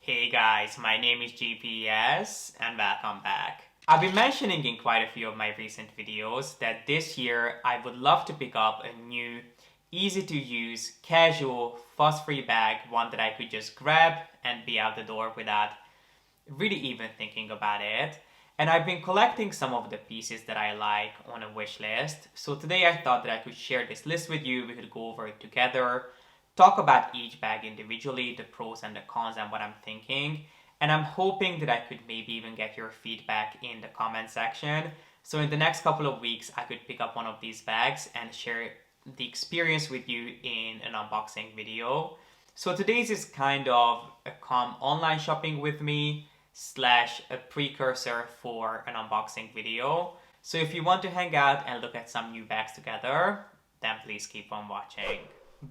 Hey guys, my name is G.P.S. and welcome back. I've been mentioning in quite a few of my recent videos that this year I would love to pick up a new, easy to use, casual, fuss-free bag, one that I could just grab and be out the door without really even thinking about it. And I've been collecting some of the pieces that I like on a wish list. So today I thought that I could share this list with you. We could go over it together, talk about each bag individually, the pros and the cons and what I'm thinking. And I'm hoping that I could maybe even get your feedback in the comment section. So in the next couple of weeks, I could pick up one of these bags and share the experience with you in an unboxing video. So today's is kind of a come online shopping with me slash a precursor for an unboxing video. So if you want to hang out and look at some new bags together, then please keep on watching.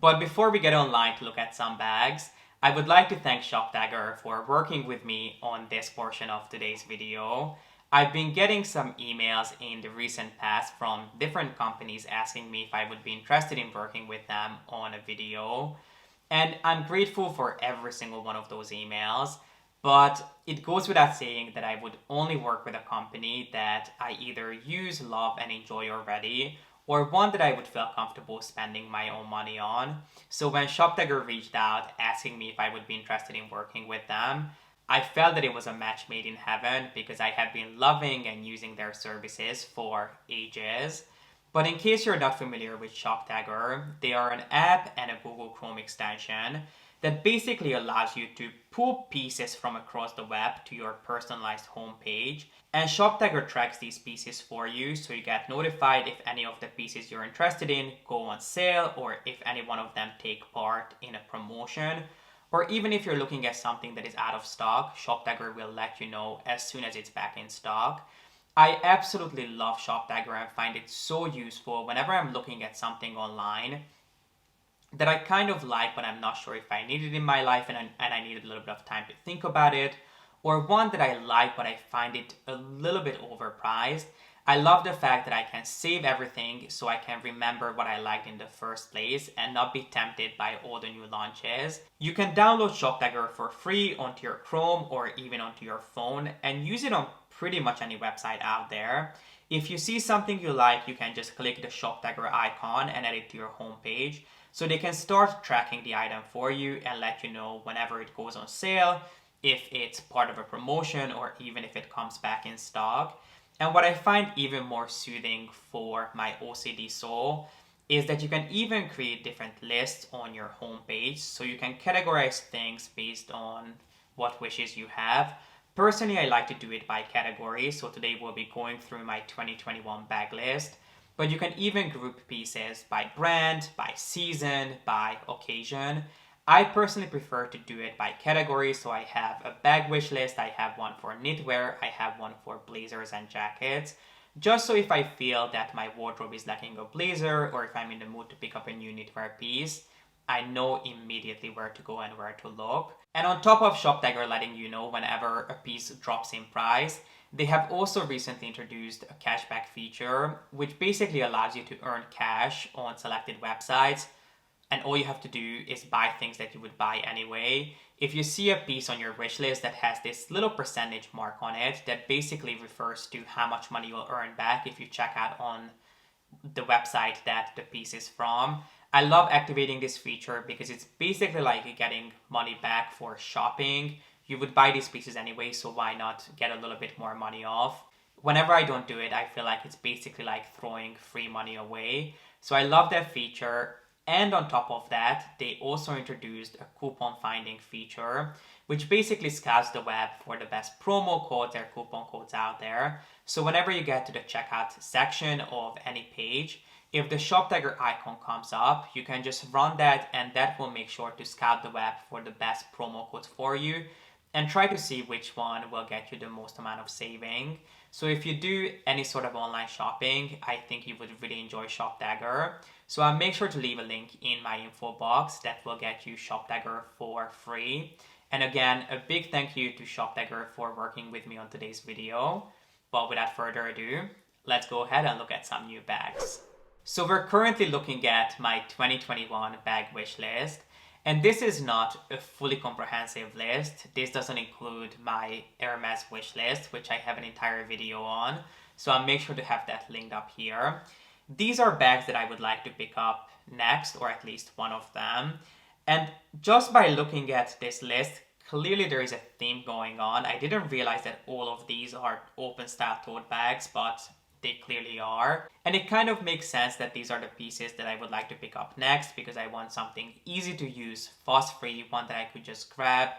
But before we get online to look at some bags, I would like to thank ShopDagger for working with me on this portion of today's video. I've been getting some emails in the recent past from different companies asking me if I would be interested in working with them on a video. And I'm grateful for every single one of those emails. But it goes without saying that I would only work with a company that I either use, love, and enjoy already, or one that I would feel comfortable spending my own money on. So when ShopDagger reached out asking me if I would be interested in working with them, I felt that it was a match made in heaven because I have been loving and using their services for ages. But in case you're not familiar with ShopDagger, they are an app and a Google Chrome extension that basically allows you to pull pieces from across the web to your personalized homepage. And ShopDagger tracks these pieces for you, so you get notified if any of the pieces you're interested in go on sale, or if any one of them take part in a promotion, or even if you're looking at something that is out of stock, ShopDagger will let you know as soon as it's back in stock. I absolutely love ShopDagger and find it so useful whenever I'm looking at something online that I kind of like, but I'm not sure if I need it in my life and I need a little bit of time to think about it, or one that I like but I find it a little bit overpriced. I love the fact that I can save everything so I can remember what I liked in the first place and not be tempted by all the new launches. You can download ShopDagger for free onto your Chrome or even onto your phone and use it on pretty much any website out there. If you see something you like, you can just click the ShopDagger icon and add it to your homepage. So they can start tracking the item for you and let you know whenever it goes on sale, if it's part of a promotion, or even if it comes back in stock. And what I find even more soothing for my OCD soul is that you can even create different lists on your homepage. So you can categorize things based on what wishes you have. Personally, I like to do it by category. So today we'll be going through my 2021 bag list. But you can even group pieces by brand, by season, by occasion. I personally prefer to do it by category, so I have a bag wish list, I have one for knitwear, I have one for blazers and jackets, just so if I feel that my wardrobe is lacking a blazer or if I'm in the mood to pick up a new knitwear piece, I know immediately where to go and where to look. And on top of ShopDagger letting you know whenever a piece drops in price, they have also recently introduced a cashback feature, which basically allows you to earn cash on selected websites. And all you have to do is buy things that you would buy anyway. If you see a piece on your wish list that has this little percentage mark on it, that basically refers to how much money you'll earn back if you check out on the website that the piece is from. I love activating this feature because it's basically like getting money back for shopping. You would buy these pieces anyway, so why not get a little bit more money off? Whenever I don't do it, I feel like it's basically like throwing free money away. So I love that feature. And on top of that, they also introduced a coupon finding feature, which basically scouts the web for the best promo codes or coupon codes out there. So whenever you get to the checkout section of any page, if the ShopDagger icon comes up, you can just run that and that will make sure to scout the web for the best promo codes for you and try to see which one will get you the most amount of saving. So if you do any sort of online shopping, I think you would really enjoy ShopDagger. So I'll make sure to leave a link in my info box that will get you ShopDagger for free. And again, a big thank you to ShopDagger for working with me on today's video. But without further ado, let's go ahead and look at some new bags. So we're currently looking at my 2021 bag wish list. And this is not a fully comprehensive list. This doesn't include my Hermes wish list, which I have an entire video on. So I'll make sure to have that linked up here. These are bags that I would like to pick up next, or at least one of them. And just by looking at this list, clearly there is a theme going on. I didn't realize that all of these are open style tote bags, but they clearly are. And it kind of makes sense that these are the pieces that I would like to pick up next, because I want something easy to use, fuss-free, one that I could just grab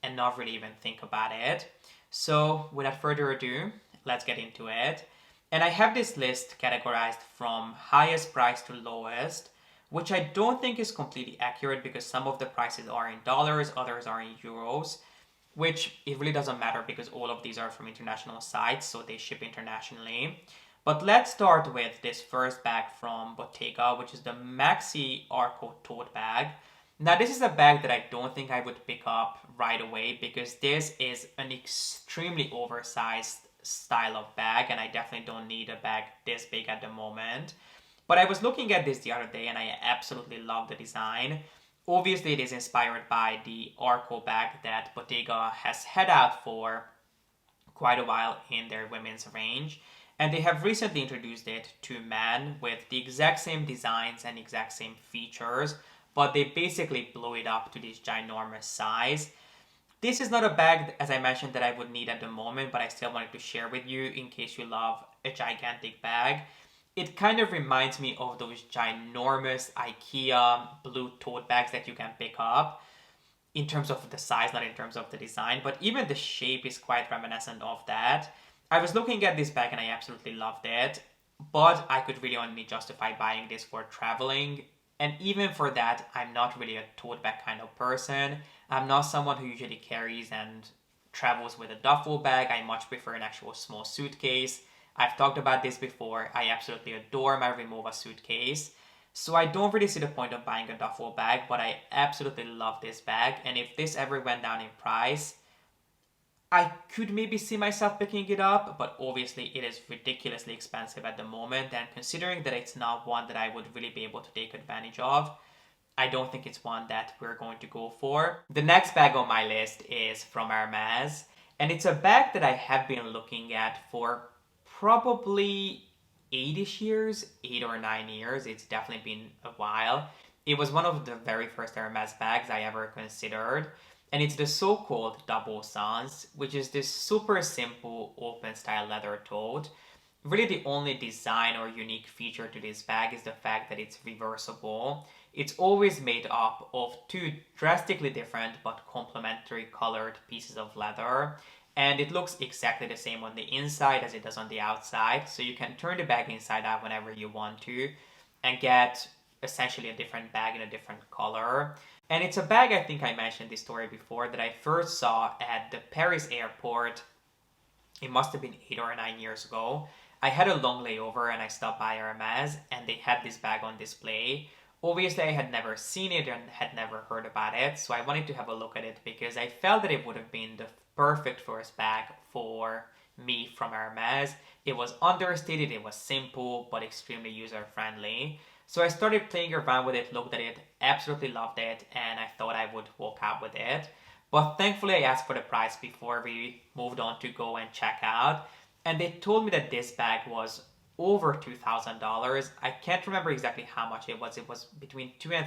and not really even think about it. So without further ado, let's get into it. And I have this list categorized from highest price to lowest, which I don't think is completely accurate because some of the prices are in dollars, others are in euros, which it really doesn't matter because all of these are from international sites, so they ship internationally. But let's start with this first bag from Bottega, which is the Maxi Tote bag. Now this is a bag that I don't think I would pick up right away because this is an extremely oversized style of bag and I definitely don't need a bag this big at the moment. But I was looking at this the other day and I absolutely love the design. Obviously it is inspired by the Arco bag that Bottega has had out for quite a while in their women's range. And they have recently introduced it to men with the exact same designs and exact same features, but they basically blew it up to this ginormous size. This is not a bag, as I mentioned, that I would need at the moment, but I still wanted to share with you in case you love a gigantic bag. It kind of reminds me of those ginormous IKEA blue tote bags that you can pick up in terms of the size, not in terms of the design, but even the shape is quite reminiscent of that. I was looking at this bag and I absolutely loved it, but I could really only justify buying this for traveling. And even for that, I'm not really a tote bag kind of person. I'm not someone who usually carries and travels with a duffel bag. I much prefer an actual small suitcase. I've talked about this before. I absolutely adore my Rimowa suitcase. So I don't really see the point of buying a duffel bag, but I absolutely love this bag. And if this ever went down in price, I could maybe see myself picking it up, but obviously it is ridiculously expensive at the moment. And considering that it's not one that I would really be able to take advantage of, I don't think it's one that we're going to go for. The next bag on my list is from Hermes. And it's a bag that I have been looking at for probably 8-ish years, 8 or 9 years. It's definitely been a while. It was one of the very first Hermes bags I ever considered. And it's the so-called Double Sens, which is this super simple open style leather tote. Really the only design or unique feature to this bag is the fact that it's reversible. It's always made up of two drastically different but complementary colored pieces of leather. And it looks exactly the same on the inside as it does on the outside. So you can turn the bag inside out whenever you want to and get essentially a different bag in a different color. And it's a bag, I think I mentioned this story before, that I first saw at the Paris airport. It must have been 8 or 9 years ago. I had a long layover and I stopped by Hermes and they had this bag on display. Obviously I had never seen it and had never heard about it, so I wanted to have a look at it because I felt that it would have been the perfect first bag for me from Hermes. It was understated, it was simple, but extremely user-friendly. So I started playing around with it, looked at it, absolutely loved it, and I thought I would walk out with it. But thankfully I asked for the price before we moved on to go and check out. And they told me that this bag was over $2,000. I can't remember exactly how much it was. It was between $2,000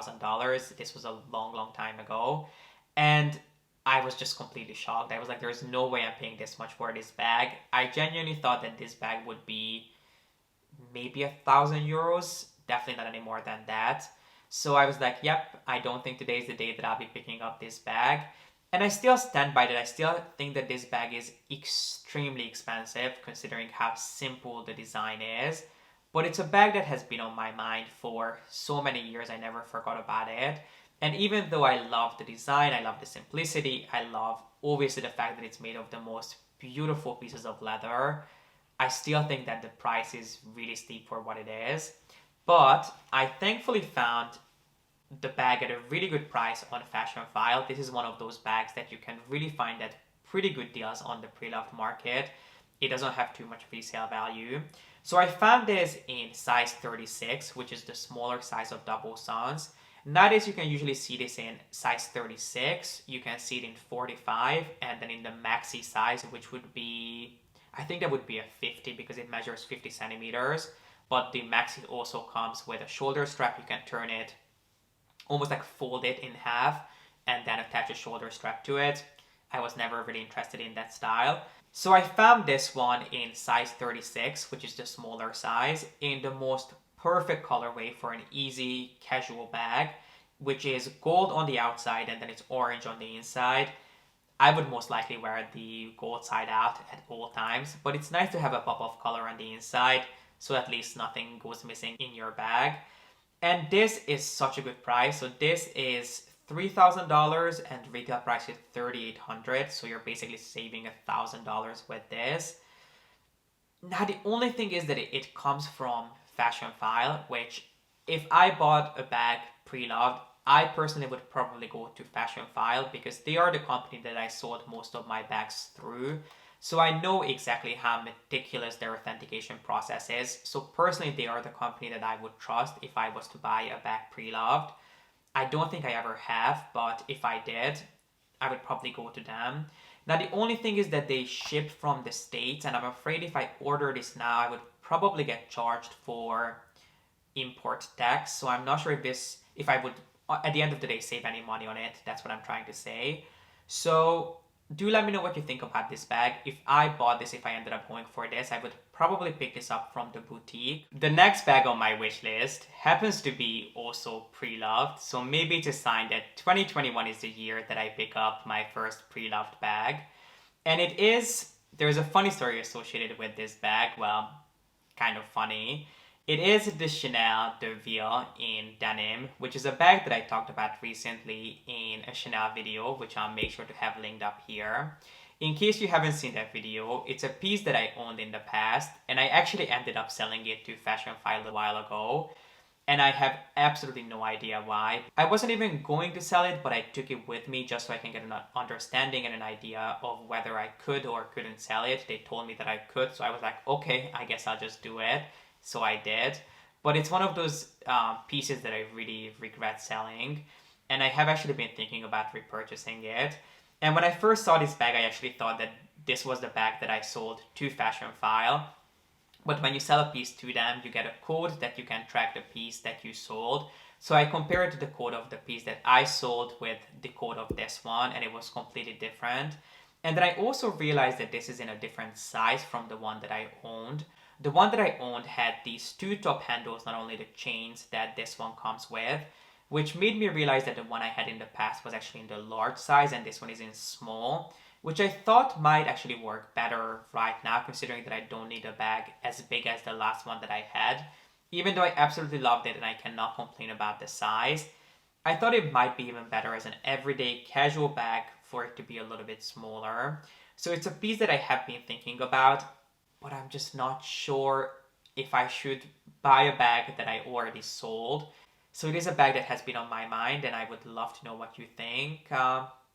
and $3,000. This was a long, long time ago. And I was just completely shocked. I was like, there's no way I'm paying this much for this bag. I genuinely thought that this bag would be maybe €1,000. Definitely not any more than that. So I was like, yep, I don't think today is the day that I'll be picking up this bag. And I still stand by that. I still think that this bag is extremely expensive considering how simple the design is. But it's a bag that has been on my mind for so many years. I never forgot about it. And even though I love the design, I love the simplicity, I love obviously the fact that it's made of the most beautiful pieces of leather, I still think that the price is really steep for what it is. But I thankfully found the bag at a really good price on Fashion File. This is one of those bags that you can really find at pretty good deals on the pre-loved market. It doesn't have too much resale value. So I found this in size 36, which is the smaller size of Double Sens. Nowadays, you can usually see this in size 36. You can see it in 45, and then in the maxi size, which would be, I think that would be a 50 because it measures 50 centimeters. But the maxi also comes with a shoulder strap. You can turn it, almost like fold it in half, and then attach a shoulder strap to it. I was never really interested in that style. So I found this one in size 36, which is the smaller size, in the most perfect colorway for an easy casual bag, which is gold on the outside and then it's orange on the inside. I would most likely wear the gold side out at all times, but it's nice to have a pop of color on the inside, so at least nothing goes missing in your bag. And this is such a good price. So this is $3,000 and retail price is $3,800. So you're basically saving $1,000 with this. Now the only thing is that it comes from Fashionphile, which if I bought a bag pre-loved, I personally would probably go to Fashionphile because they are the company that I sold most of my bags through. So I know exactly how meticulous their authentication process is. So personally, they are the company that I would trust if I was to buy a bag pre-loved. I don't think I ever have, but if I did, I would probably go to them. Now the only thing is that they ship from the States, and I'm afraid if I order this now, I would probably get charged for import tax. So I'm not sure if I would, at the end of the day, save any money on it. That's what I'm trying to say. So do let me know what you think about this bag. If I bought this, if I ended up going for this, I would probably pick this up from the boutique. The next bag on my wish list happens to be also pre-loved. So maybe it's a sign that 2021 is the year that I pick up my first pre-loved bag. And there's a funny story associated with this bag. Well, kind of funny. It is the Chanel Deauville in denim, which is a bag that I talked about recently in a Chanel video, which I'll make sure to have linked up here. In case you haven't seen that video, it's a piece that I owned in the past, and I actually ended up selling it to Fashionphile a while ago, and I have absolutely no idea why. I wasn't even going to sell it, but I took it with me just so I can get an understanding and an idea of whether I could or couldn't sell it. They told me that I could, so I was like, okay, I guess I'll just do it. So I did. But it's one of those pieces that I really regret selling. And I have actually been thinking about repurchasing it. And when I first saw this bag, I actually thought that this was the bag that I sold to Fashionphile. But when you sell a piece to them, you get a code that you can track the piece that you sold. So I compared the code of the piece that I sold with the code of this one, and it was completely different. And then I also realized that this is in a different size from the one that I owned. The one that I owned had these two top handles, not only the chains that this one comes with, which made me realize that the one I had in the past was actually in the large size and this one is in small, which I thought might actually work better right now, considering that I don't need a bag as big as the last one that I had. Even though I absolutely loved it and I cannot complain about the size, I thought it might be even better as an everyday casual bag for it to be a little bit smaller. So it's a piece that I have been thinking about, but I'm just not sure if I should buy a bag that I already sold. So it is a bag that has been on my mind and I would love to know what you think.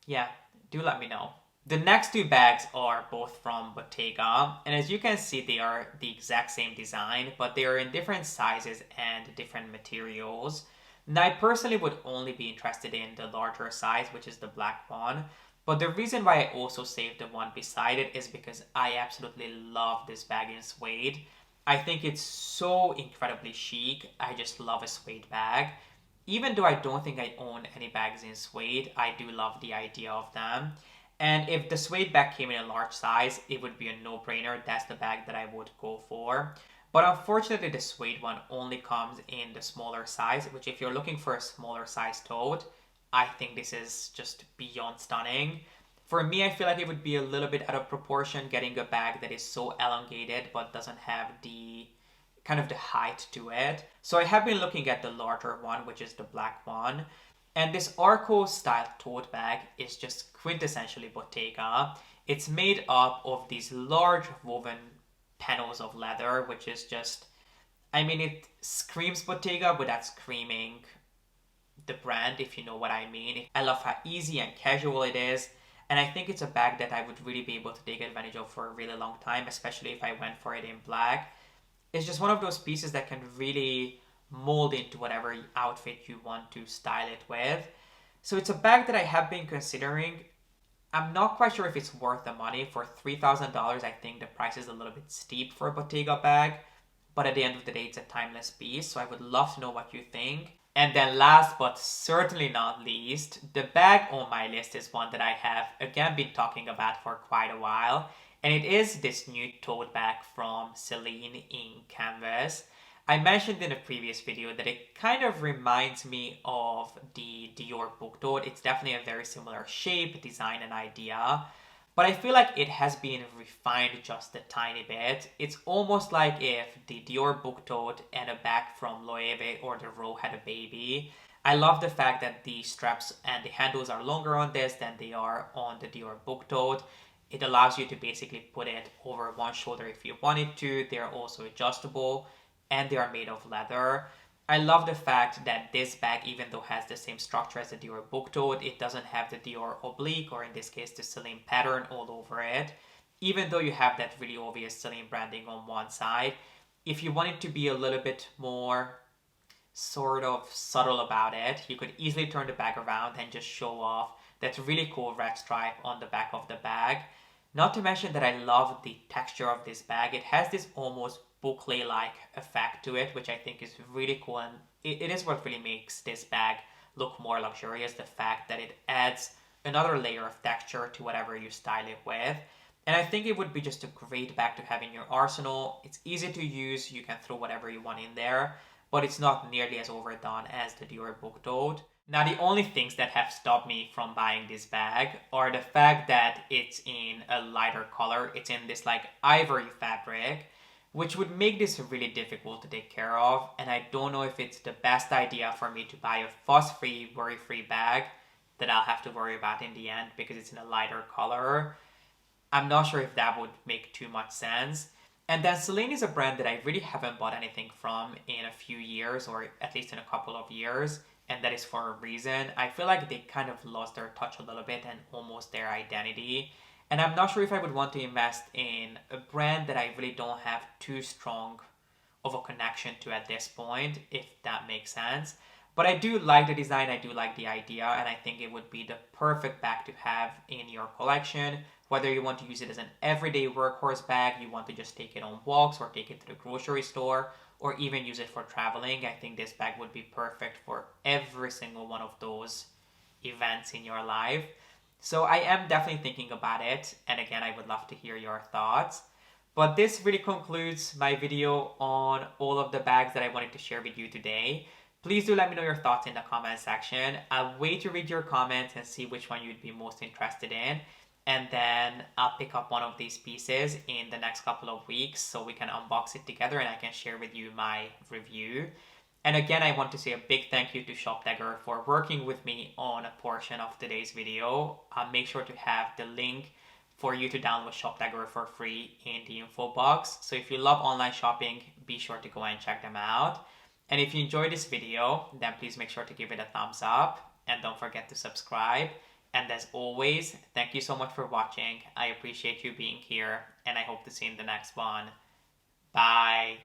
Yeah, do let me know. The next two bags are both from Bottega, and as you can see, they are the exact same design, but they are in different sizes and different materials. Now, I personally would only be interested in the larger size, which is the black one. But the reason why I also saved the one beside it is because I absolutely love this bag in suede. I think it's so incredibly chic. I just love a suede bag. Even though I don't think I own any bags in suede, I do love the idea of them. And if the suede bag came in a large size, it would be a no-brainer. That's the bag that I would go for. But unfortunately, the suede one only comes in the smaller size, which if you're looking for a smaller size tote, I think this is just beyond stunning. For me, I feel like it would be a little bit out of proportion getting a bag that is so elongated but doesn't have the kind of the height to it. So I have been looking at the larger one, which is the black one. And this Arco style tote bag is just quintessentially Bottega. It's made up of these large woven panels of leather, which is just, I mean, it screams Bottega without screaming the brand, if you know what I mean. I love how easy and casual it is, and I think it's a bag that I would really be able to take advantage of for a really long time, especially if I went for it in black. It's just one of those pieces that can really mold into whatever outfit you want to style it with. So it's a bag that I have been considering. I'm not quite sure if it's worth the money. For $3,000, I think the price is a little bit steep for a Bottega bag. But at the end of the day, it's a timeless piece. So I would love to know what you think. And then last but certainly not least, the bag on my list is one that I have again been talking about for quite a while. And it is this new tote bag from Celine in canvas. I mentioned in a previous video that it kind of reminds me of the Dior book tote. It's definitely a very similar shape, design, and idea. But I feel like it has been refined just a tiny bit. It's almost like if the Dior book tote and a bag from Loewe or the Row had a baby. I love the fact that the straps and the handles are longer on this than they are on the Dior book tote. It allows you to basically put it over one shoulder if you wanted to. They're also adjustable and they are made of leather. I love the fact that this bag, even though has the same structure as the Dior book tote, it doesn't have the Dior oblique, or in this case the Celine pattern all over it. Even though you have that really obvious Celine branding on one side, if you wanted to be a little bit more sort of subtle about it, you could easily turn the bag around and just show off that really cool red stripe on the back of the bag. Not to mention that I love the texture of this bag. It has this almost boucle-like effect to it, which I think is really cool, and it is what really makes this bag look more luxurious, the fact that it adds another layer of texture to whatever you style it with. And I think it would be just a great bag to have in your arsenal. It's easy to use, you can throw whatever you want in there, but it's not nearly as overdone as the Dior book tote. Now, the only things that have stopped me from buying this bag are the fact that it's in a lighter color. It's in this like ivory fabric, which would make this really difficult to take care of. And I don't know if it's the best idea for me to buy a fuss-free, worry-free bag that I'll have to worry about in the end because it's in a lighter color. I'm not sure if that would make too much sense. And then Celine is a brand that I really haven't bought anything from in a few years, or at least in a couple of years. And that is for a reason. I feel like they kind of lost their touch a little bit and almost their identity. And I'm not sure if I would want to invest in a brand that I really don't have too strong of a connection to at this point, if that makes sense. But I do like the design, I do like the idea, and I think it would be the perfect bag to have in your collection. Whether you want to use it as an everyday workhorse bag, you want to just take it on walks or take it to the grocery store, or even use it for traveling, I think this bag would be perfect for every single one of those events in your life. So I am definitely thinking about it, and again, I would love to hear your thoughts. But this really concludes my video on all of the bags that I wanted to share with you today. Please do let me know your thoughts in the comment section. I'll wait to read your comments and see which one you'd be most interested in. And then I'll pick up one of these pieces in the next couple of weeks so we can unbox it together and I can share with you my review. And again, I want to say a big thank you to ShopDagger for working with me on a portion of today's video. I'll make sure to have the link for you to download ShopDagger for free in the info box. So if you love online shopping, be sure to go and check them out. And if you enjoyed this video, then please make sure to give it a thumbs up and don't forget to subscribe. And as always, thank you so much for watching. I appreciate you being here and I hope to see you in the next one. Bye.